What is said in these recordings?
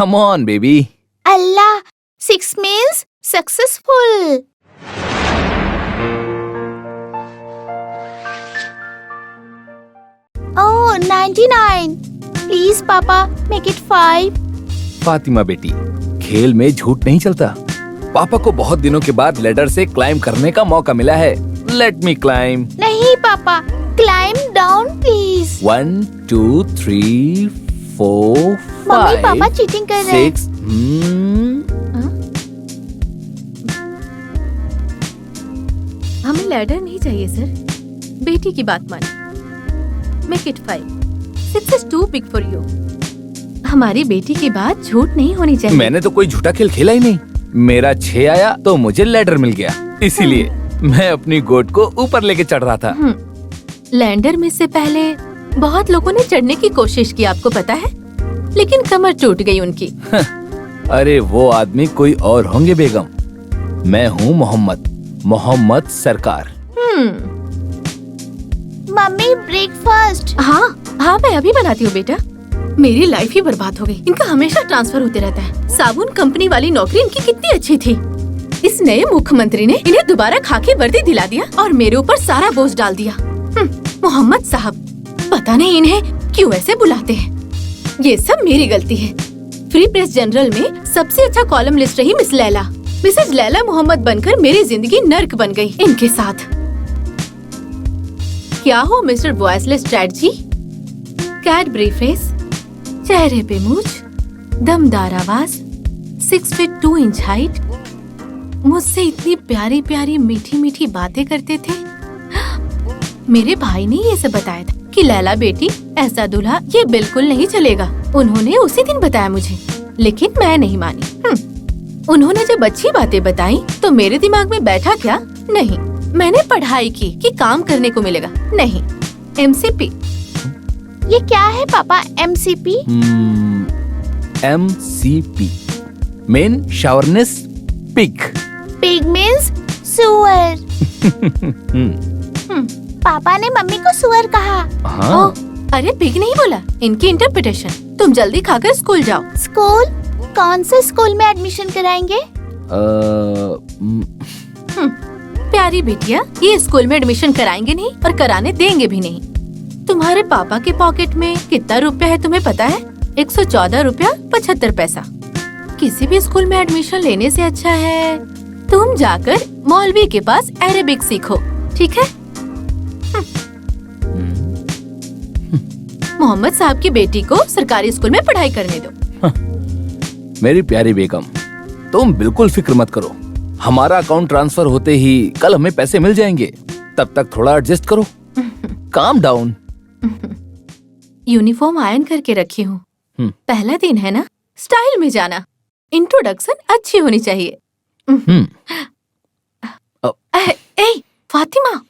Come on, baby. Allah, 6 means successful. Oh, 99. Please, Papa, make it 5. Fatima बेटी, खेल में झूठ नहीं चलता। पापा को बहुत दिनों के बाद लेडर से क्लाइंब करने का मौका मिला है। Let me climb. नहीं पापा, climb down please. 1, 2, 3, 4, 5, mummy papa cheating कर रहे हैं। 6. हमें लैडर नहीं चाहिए सर, बेटी की बात माने। Make it 5. 6 is too big for you. हमारी बेटी की बात झूठ नहीं होनी चाहिए। मैंने तो कोई झूठा खेल खेला ही नहीं। मेरा 6 आया तो मुझे लेडर मिल गया, इसीलिए मैं अपनी गोट को ऊपर लेके चढ़ रहा था। लैंडर में से पहले बहुत लोगों ने चढ़ने की कोशिश की, आपको पता है, लेकिन कमर टूट गई उनकी। अरे वो आदमी कोई और होंगे बेगम। मैं हूँ मोहम्मद सरकार। Mummy breakfast. हाँ मैं अभी बनाती हूँ बेटा। मेरी लाइफ ही बर्बाद हो गई। इनका हमेशा ट्रांसफर होते रहता है। साबुन कंपनी वाली नौकरी इनकी कितनी अच्छी थी। इस नए मुख्यमंत्री ने इन्हें दोबारा खाकी वर्दी दिला दिया और मेरे ऊपर सारा बोझ डाल दिया। मोहम्मद साहब, पता नहीं इन्हें क्यों ऐसे बुलाते हैं। ये सब मेरी गलती है। फ्री प्रेस जनरल में सबसे अच्छा कॉलम लिस्ट रही मिस लैला। मिसेज लैला मोहम्मद बनकर मेरी जिंदगी नर्क बन गई इनके साथ। क्या हो मिस्टर वॉइसलेस चैट जी? कैट ब्रीफेस, चेहरे पे मूछ, दमदार आवाज, 6 फीट 2 इंच हाइट, मुझसे इतनी प्यारी प्यारी मीठी मीठी बातें करते थे। मेरे भाई ने ये सब बताया था कि लैला बेटी ऐसा दूल्हा ये बिल्कुल नहीं चलेगा। उन्होंने उसी दिन बताया मुझे, लेकिन मैं नहीं मानी। उन्होंने जब अच्छी बातें बताई तो मेरे दिमाग में बैठा क्या? नहीं, मैंने पढ़ाई की कि काम करने को मिलेगा। नहीं, MCP। ये क्या है पापा MCP? MCP male chauvinist pig. Pig means सुअर। पापा ने मम्मी को सुअर कहा। हाँ। अरे पिग नहीं बोला, इनकी इंटरप्रिटेशन। तुम जल्दी खाकर स्कूल जाओ। स्कूल? कौन से स्कूल में एडमिशन कराएंगे? प्यारी बेटिया, ये स्कूल में एडमिशन कराएंगे नहीं और कराने देंगे भी नहीं। तुम्हारे पापा के पॉकेट में कितना रुपया है तुम्हें पता है? 114 रुपया 75 पैसा। किसी भी स्कूल में एडमिशन लेने से अच्छा है तुम जाकर मौलवी के पास अरेबिक सीखो, ठीक है? मोहम्मद साहब की बेटी को सरकारी स्कूल में पढ़ाई करने दो। मेरी प्यारी बेगम, तुम बिल्कुल फिक्र मत करो। हमारा अकाउंट ट्रांसफर होते ही कल हमें पैसे मिल जाएंगे। तब तक थोड़ा एडजस्ट करो। Calm down. यूनिफॉर्म आयरन करके रखी हूँ। पहला दिन है ना, स्टाइल में जाना। इंट्रोडक्शन अच्छी होनी चाहिए। ए, फातिमा।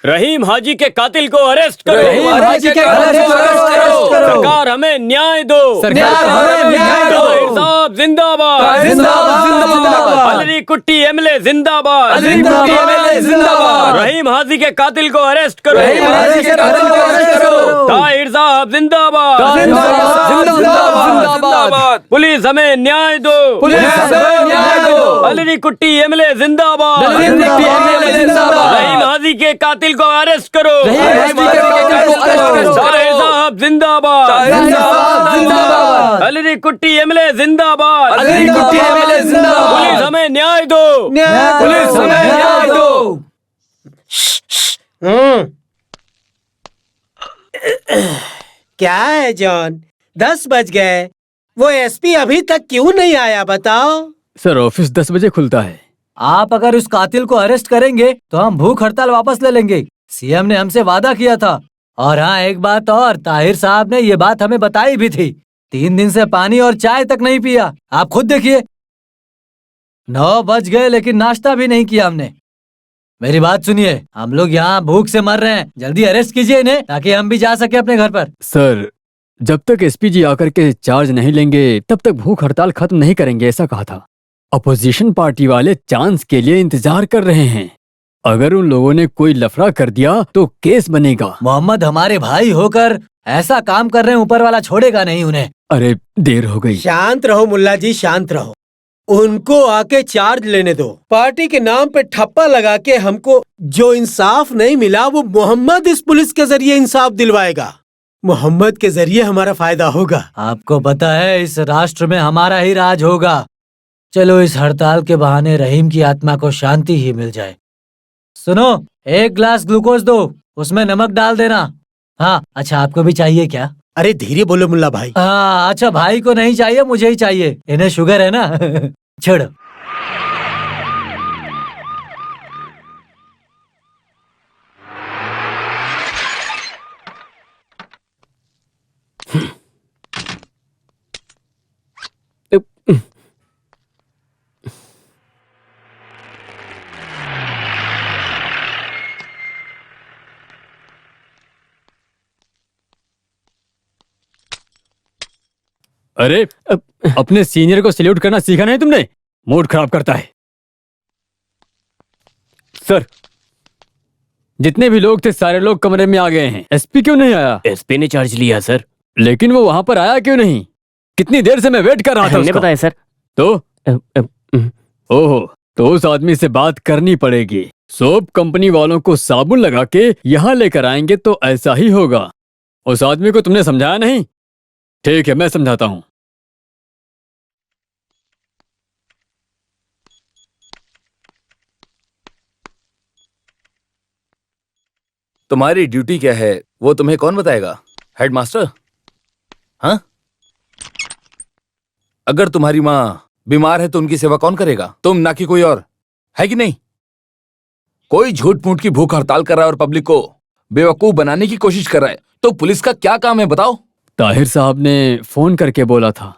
रहीम हाजी के कातिल को अरेस्ट करो। रहीम हाजी के कातिल को अरेस्ट करो। सरकार हमें न्याय दो। सरकार हमें न्याय दो। साहब जिंदाबाद। जिंदाबाद जिंदाबाद। अली कुट्टी MLA जिंदाबाद। अली कुट्टी MLA जिंदाबाद। रहीम हाजी के कातिल को अरेस्ट करो। रहीम हाजी के कातिल को अरेस्ट करो। ताहिर साहब जिंदाबाद। जिंदाबाद। पुलिस हमें न्याय दो। पुलिस हमें न्याय दो। अली कुट्टी MLA जिंदाबाद। अली कुट्टी MLA जिंदाबाद। रहीम हाजी के कातिल को अरेस्ट करो। साहब जिंदाबाद। अली कुट्टी MLA जिंदाबाद। अली कुट्टी MLA जिंदाबाद। पुलिस हमें न्याय दो। पुलिस हमें न्याय दो। क्या है जॉन, 10 बज गए। वो SP अभी तक क्यों नहीं आया बताओ? सर ऑफिस 10 बजे खुलता है। आप अगर उस कातिल को अरेस्ट करेंगे तो हम भूख हड़ताल वापस ले लेंगे। CM ने हमसे वादा किया था। और हाँ, एक बात और, ताहिर साहब ने ये बात हमें बताई भी थी। 3 दिन से पानी और चाय तक नहीं पिया। आप खुद देखिए। 9 बज गए लेकिन नाश्ता भी नहीं किया हमने। मेरी बात सुनिए, हम लोग यहाँ भूख से मर रहे हैं। जल्दी अरेस्ट कीजिए इन्हें ताकि हम भी जा सके अपने घर पर। सर जब तक SP जी आकर के चार्ज नहीं लेंगे तब तक भूख हड़ताल खत्म नहीं करेंगे, ऐसा कहा था। अपोजिशन पार्टी वाले चांस के लिए इंतजार कर रहे हैं। अगर उन लोगों ने कोई लफड़ा कर दिया तो केस बनेगा। मोहम्मद हमारे भाई होकर ऐसा काम कर रहे हैं, ऊपर वाला छोड़ेगा नहीं उन्हें। अरे देर हो गई। शांत रहो मुल्ला जी, शांत रहो। उनको आके चार्ज लेने दो। पार्टी के नाम पे ठप्पा लगा के हमको जो इंसाफ नहीं मिला वो मोहम्मद इस पुलिस के जरिए इंसाफ दिलवाएगा। मोहम्मद के जरिए हमारा फायदा होगा। आपको पता है इस राष्ट्र में हमारा ही राज होगा। चलो इस हड़ताल के बहाने रहीम की आत्मा को शांति ही मिल जाए। सुनो, 1 ग्लास ग्लूकोज दो, उसमें नमक डाल देना। हाँ अच्छा, आपको भी चाहिए क्या? अरे धीरे बोलो मुल्ला भाई। हाँ अच्छा, भाई को नहीं चाहिए, मुझे ही चाहिए, इन्हें शुगर है ना। छोड़ो। अरे अपने सीनियर को सैल्यूट करना सीखा नहीं तुमने? मूड खराब करता है। सर, जितने भी लोग थे सारे लोग कमरे में आ गए हैं। एसपी क्यों नहीं आया? एसपी ने चार्ज लिया सर। लेकिन वो वहां पर आया क्यों नहीं? कितनी देर से मैं वेट कर रहा था हमने उसका। बताया सर। तो ओहो, तो उस आदमी से बात करनी पड़ेगी। सोप कंपनी वालों को साबुन लगा के यहाँ लेकर आएंगे तो ऐसा ही होगा। उस आदमी को तुमने समझाया नहीं? ठीक है, मैं समझाता हूँ। तुम्हारी ड्यूटी क्या है वो तुम्हें कौन बताएगा? हेडमास्टर? हाँ? अगर तुम्हारी माँ बीमार है तो उनकी सेवा कौन करेगा? तुम ना कि कोई और, है कि नहीं? कोई झूठ मूठ की भूख हड़ताल कर रहा है और पब्लिक को बेवकूफ बनाने की कोशिश कर रहा है, तो पुलिस का क्या काम है बताओ? ताहिर साहब ने फोन करके बोला था।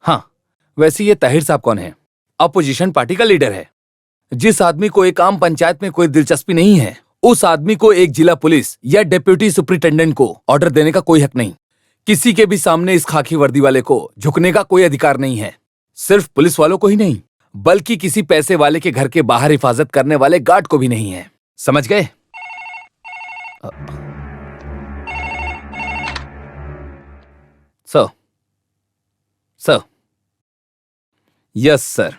हाँ, वैसे ये ताहिर साहब कौन है? अपोजिशन पार्टी का लीडर है। जिस आदमी को एक आम पंचायत में कोई दिलचस्पी नहीं है, उस आदमी को एक जिला पुलिस या डिप्टी सुपरिटेंडेंट को ऑर्डर देने का कोई हक नहीं। किसी के भी सामने इस खाकी वर्दी वाले को झुकने का कोई अधिकार नहीं है। सिर्फ पुलिस वालों को ही नहीं, बल्कि किसी पैसे वाले के घर के बाहर हिफाजत करने वाले गार्ड को भी नहीं है। समझ गए? Sir, yes sir.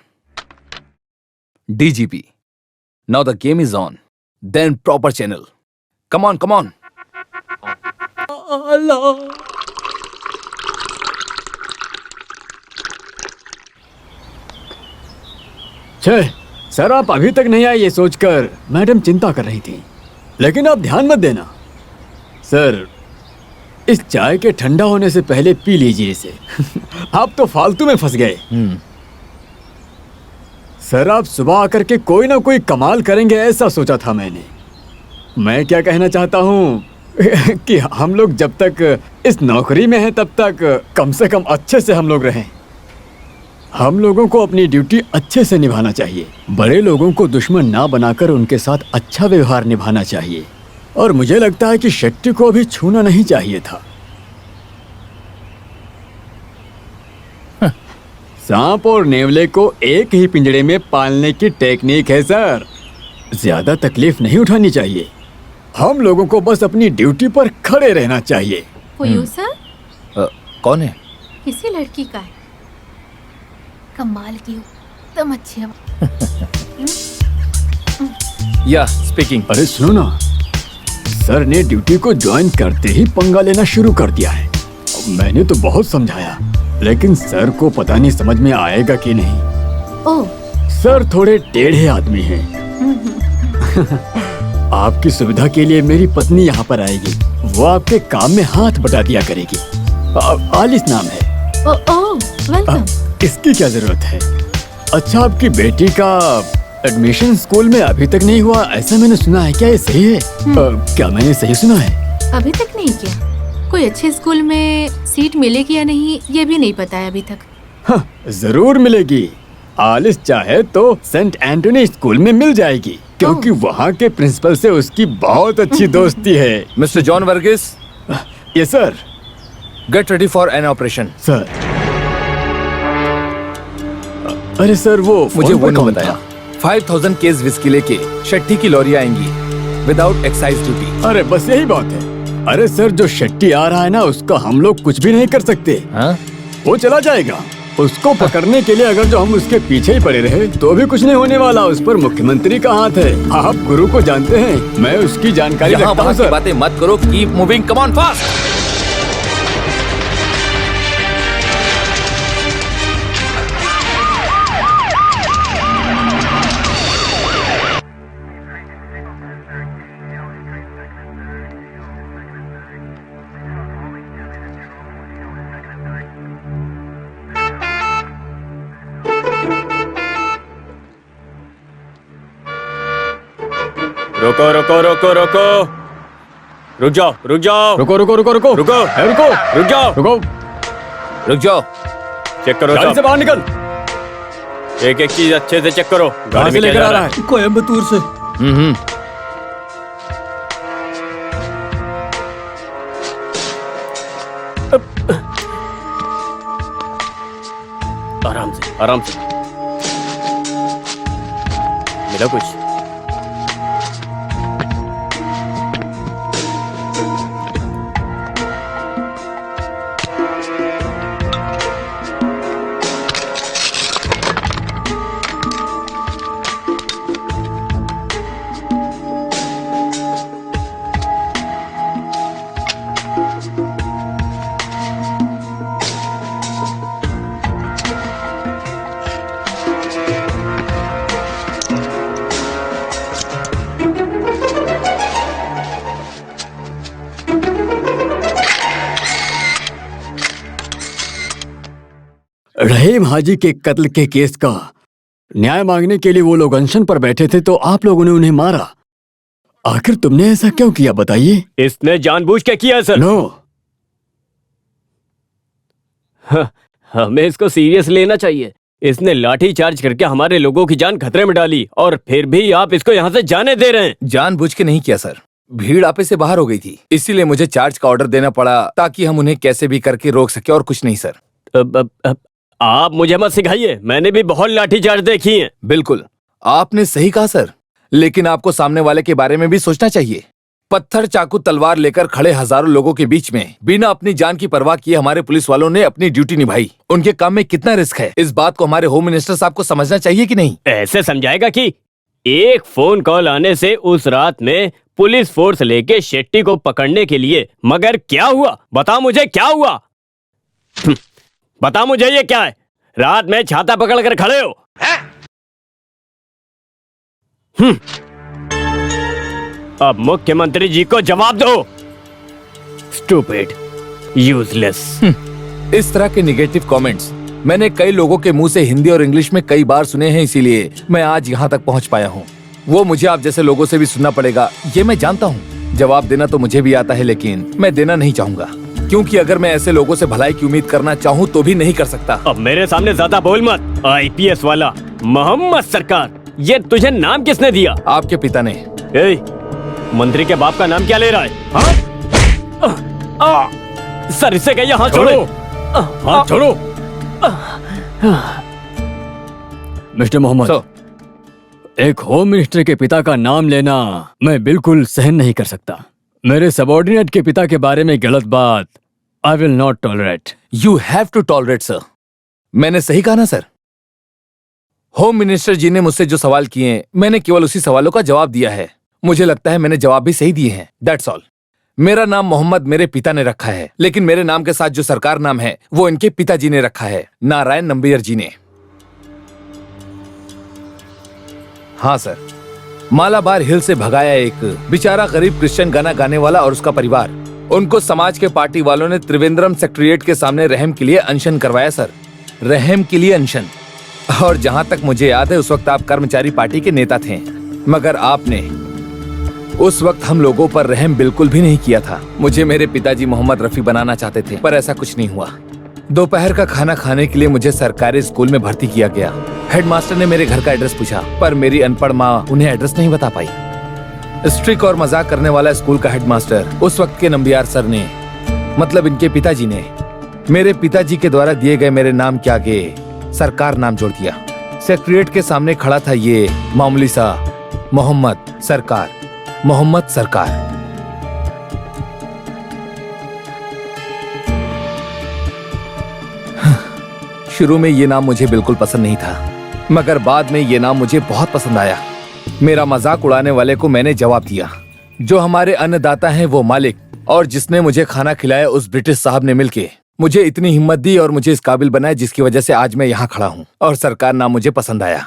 DGP, now the game is on. Then proper channel. Come on, come on. छे, सर आप अभी तक नहीं आए ये सोचकर मैडम चिंता कर रही थी। लेकिन आप ध्यान मत देना। सर, इस चाय के ठंडा होने से पहले पी लीजिए इसे। आप तो फालतू में फंस गए। सर, आप सुबह आकर के कोई ना कोई कमाल करेंगे ऐसा सोचा था मैंने। मैं क्या कहना चाहता हूँ कि हम लोग जब तक इस नौकरी में हैं तब तक कम से कम अच्छे से हम लोग रहें। हम लोगों को अपनी ड्यूटी अच्छे से निभाना चाहिए। बड़े लोगों को दुश्मन ना बनाकर उनके साथ अच्छा व्यवहार निभाना चाहिए। और मुझे लगता है कि शेट्टी को अभी छूना नहीं चाहिए था। सांप और नेवले को एक ही पिंजड़े में पालने की टेक्निक है सर। ज्यादा तकलीफ नहीं उठानी चाहिए। हम लोगों को बस अपनी ड्यूटी पर खड़े रहना चाहिए। वो यू सर कौन है? किसी लड़की का है। कमाल की हो, एकदम अच्छी है। या स्पीकिंग। अरे सुनो ना, सर ने ड्यूटी को ज्वाइन करते ही पंगा लेना शुरू कर दिया है। मैंने तो बहुत समझाया, लेकिन सर को पता नहीं समझ में आएगा कि नहीं। ओह, सर थोड़े टेढ़े आदमी हैं। आपकी सुविधा के लिए मेरी पत्नी यहाँ पर आएगी। वो आपके काम में हाथ बटा दिया करेगी। आलिस नाम है। ओह, वेलकम। इसकी क्या जरूरत है? अच्छा, आपकी बेटी का एडमिशन स्कूल में अभी तक नहीं हुआ ऐसा मैंने सुना है। क्या ये सही है? क्या मैंने सही सुना है? अभी तक नहीं किया। कोई अच्छे स्कूल में सीट मिलेगी या नहीं ये भी नहीं पता है अभी तक। हाँ, जरूर मिलेगी। आलिस चाहे तो सेंट एंटोनी स्कूल में मिल जाएगी, क्योंकि वहाँ के प्रिंसिपल से उसकी बहुत अच्छी दोस्ती है। Mister John Varghese. Yes sir. Get ready for an operation. Sir. अरे सर, वो मुझे फोन वो पर नहीं कौन बताया। था? 5000 केस विस्की लेके शेट्टी की लॉरी आएंगी विदाउट एक्साइज ड्यूटी। अरे बस यही बात है। अरे सर, जो शेट्टी आ रहा है ना, उसका हम लोग कुछ भी नहीं कर सकते। हाँ? वो चला जाएगा। उसको पकड़ने के लिए अगर जो हम उसके पीछे ही पड़े रहे तो भी कुछ नहीं होने वाला। उस पर मुख्यमंत्री का हाथ है। आप गुरु को जानते हैं, मैं उसकी जानकारी यहाँ रखता हूँ वहाँ की सर। बातें मत करो, keep moving, come on fast. रुको रुको रुको रुको, रुक जाओ रुक जाओ, रुको रुको रुको रुको रुको रुको रुक जाओ, रुको, रुक जाओ। चेक करो गाड़ी से सब, बाहर निकल। एक एक चीज अच्छे से चेक करो। कहाँ गाड़ी से में क्या लेकर जा आ रहा रहा है? है? कोयम्बतूर से। आराम से आराम से। मिला कुछ? रहीम हाजी के कत्ल के केस का न्याय मांगने के लिए वो लोग अनशन पर बैठे थे, तो आप लोगों ने उन्हें मारा। आखिर तुमने ऐसा क्यों किया, बताइए? इसने जानबूझ के किया सर। नो, हमें इसको सीरियस लेना चाहिए। इसने लाठी चार्ज करके हमारे लोगों की जान खतरे में डाली, और फिर भी आप इसको यहाँ से जाने दे रहे हैं। जानबूझ के नहीं किया सर, भीड़ आपे से बाहर हो गई थी, इसीलिए मुझे चार्ज का ऑर्डर देना पड़ा ताकि हम उन्हें कैसे भी करके रोक सके, और कुछ नहीं सर। आप मुझे मत सिखाइए, मैंने भी बहुत लाठी चार्ज देखी है। बिल्कुल, आपने सही कहा सर, लेकिन आपको सामने वाले के बारे में भी सोचना चाहिए। पत्थर, चाकू, तलवार लेकर खड़े हजारों लोगों के बीच में बिना अपनी जान की परवाह किए हमारे पुलिस वालों ने अपनी ड्यूटी निभाई। उनके काम में कितना रिस्क है, इस बात को हमारे होम मिनिस्टर साहब को समझना चाहिए कि नहीं? ऐसे समझाएगा कि एक फोन कॉल आने से उस रात में पुलिस फोर्स लेके शेट्टी को पकड़ने के लिए, मगर क्या हुआ? बता मुझे क्या हुआ? बता मुझे, ये क्या है? रात में छाता पकड़कर खड़े हो? अब मुख्यमंत्री जी को जवाब दो। Stupid, useless. इस तरह के निगेटिव कमेंट्स मैंने कई लोगों के मुंह से हिंदी और इंग्लिश में कई बार सुने हैं, इसीलिए मैं आज यहाँ तक पहुँच पाया हूँ। वो मुझे आप जैसे लोगों से भी सुनना पड़ेगा, ये मैं जानता हूँ। जवाब देना तो मुझे भी आता है, लेकिन मैं देना नहीं चाहूंगा, क्योंकि अगर मैं ऐसे लोगों से भलाई की उम्मीद करना चाहूँ तो भी नहीं कर सकता। अब मेरे सामने ज्यादा बोल मत। आईपीएस वाला मोहम्मद सरकार, ये तुझे नाम किसने दिया? आपके पिता ने। ए, मंत्री के बाप का नाम क्या ले रहा है? सर, इससे कहिए हाथ छोड़ो। हाथ छोड़ो। मिस्टर मोहम्मद, एक होम मिनिस्टर के पिता का नाम लेना मैं बिल्कुल सहन नहीं कर सकता। मेरे सबऑर्डिनेट के पिता के बारे में गलत बात I will not tolerate. You have to tolerate sir. मैंने सही कहा ना सर? होम मिनिस्टर जी ने मुझसे जो सवाल किए, मैंने केवल उसी सवालों का जवाब दिया है। मुझे लगता है मैंने जवाब भी सही दिए हैं, दैट्स ऑल। मेरा नाम मोहम्मद मेरे पिता ने रखा है, लेकिन मेरे नाम के साथ जो सरकार नाम है वो इनके पिताजी ने रखा है, नारायण नंबियर जी ने। हाँ सर, मालाबार हिल से भगाया एक बेचारा गरीब क्रिश्चियन गाना गाने वाला और उसका परिवार। उनको समाज के पार्टी वालों ने त्रिवेंद्रम सेक्रेटेरिएट के सामने रहम के लिए अनशन करवाया सर, रहम के लिए अनशन। और जहां तक मुझे याद है उस वक्त आप कर्मचारी पार्टी के नेता थे, मगर आपने उस वक्त हम लोगों पर रहम बिल्कुल भी नहीं किया था। मुझे मेरे पिताजी मोहम्मद रफी बनाना चाहते थे, पर ऐसा कुछ नहीं हुआ। दोपहर का खाना खाने के लिए मुझे सरकारी स्कूल में भर्ती किया गया। हेडमास्टर ने मेरे घर का एड्रेस पूछा, पर मेरी अनपढ़ माँ उन्हें एड्रेस नहीं बता पाई। स्ट्रिक और मजाक करने वाला स्कूल का हेडमास्टर उस वक्त के नंबियार सर ने, मतलब इनके पिताजी ने, मेरे पिताजी के द्वारा दिए गए मेरे नाम के आगे सरकार नाम जोड़ दिया। सेक्रेटेरिएट के सामने खड़ा था ये मामूली सा मोहम्मद सरकार, मोहम्मद सरकार। शुरू में ये नाम मुझे बिल्कुल पसंद नहीं था, मगर बाद में ये नाम मुझे बहुत पसंद आया। मेरा मजाक उड़ाने वाले को मैंने जवाब दिया। जो हमारे अन्नदाता हैं वो मालिक, और जिसने मुझे खाना खिलाया उस ब्रिटिश साहब ने मिलके मुझे इतनी हिम्मत दी और मुझे इस काबिल बनाया जिसकी वजह से आज मैं यहाँ खड़ा हूँ, और सरकार नाम मुझे पसंद आया।